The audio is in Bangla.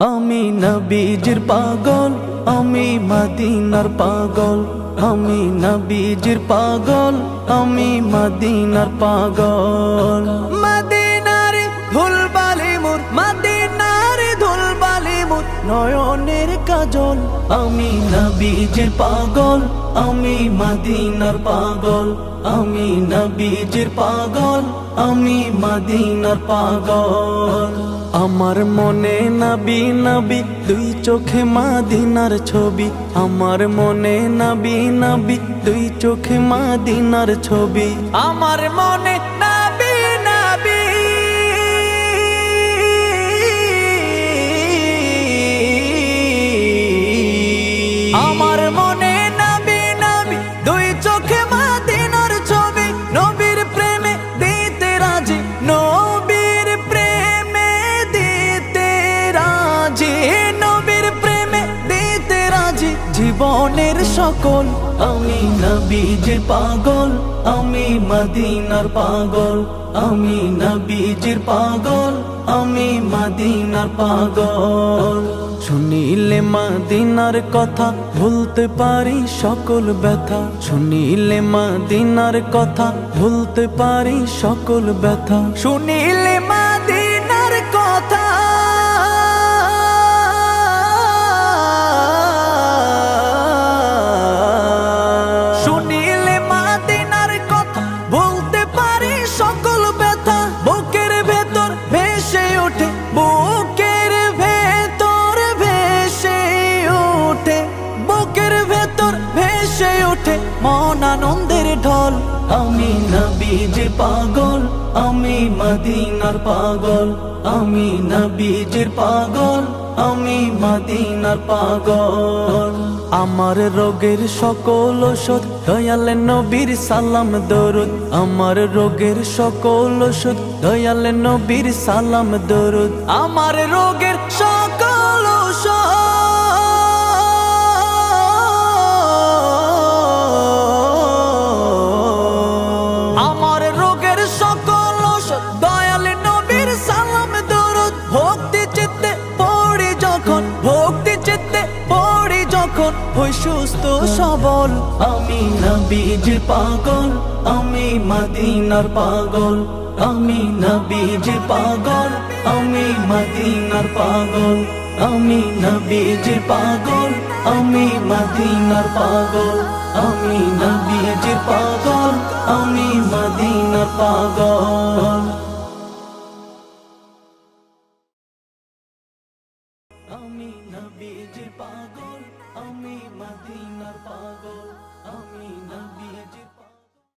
আমি নবীজির পাগল, আমি মদিনার পাগল। আমি নবীজির পাগল, আমি মদিনার পাগল। মদিনার ধুলবালি মোর, মদিনার ধুলবালি মোর নয়নের কাজল। আমি নবীজির পাগল, আমি মদিনার পাগল। আমি নবীজির পাগল, আমি মদিনার পাগল। আমার মনে নবী নবী, দুই চোখে মদিনার ছবি। আমার মনে নবী নবী, দুই চোখে মদিনার ছবি। আমার মনে নবী নবী, আমার মনে নবী নবী, দুই চোখে মদিনার ছবি। নবীর প্রেমে দিতে রাজি, নবীর প্রেমে দিতে রাজি, নবীর প্রেমে দিতে রাজি জীবনের সকল। আমি নবীজির পাগল, আমি মদিনার পাগল। আমি নবীজির পাগল, আমি মদিনার পাগল। শুনিলে মদিনার কথা ভুলতে পারি সকল ব্যথা। শুনিলে মদিনার কথা ভুলতে পারি সকল ব্যথা। শুনিলে মদিনার কথা, শুনিলে মদিনার কথা ভুলতে পারি সকল ব্যথা। বুকের ভেতর ভেসে ওঠে, বুকের ভেতর ভেসে ওঠে, বুকের ভেতর ভেসে ওঠে মন আনন্দের ঢল। আমি নবীজির পাগল, আমি মদিনার পাগল। আমি নবীজির পাগল, আমি মদিনার পাগল। আমার রোগের সকল ওষুধ দয়াল নবীর সালাম দরুদ। আমার রোগের সকল ওষুধ দয়াল নবীর সালাম দরুদ। আমার রোগের সকল ওষুধ, আমার রোগের সকল ওষুধ দয়াল নবীর সালাম দরুদ। ভক্তি চিত্তে পড়ি যখন, ভক্তি চিত্তে পড়ি যখন হই সুস্থ সবল। আমি নবীজির পাগল, আমি মদিনার পাগল। আমি নবীজির পাগল, আমি মদিনার পাগল। আমি নবীজির পাগল, আমি মদিনার পাগল। আমি নবীজির পাগল, আমি মদিনার পাগল। আমি নবীজির পাগল, আমি মদিনার পাগল।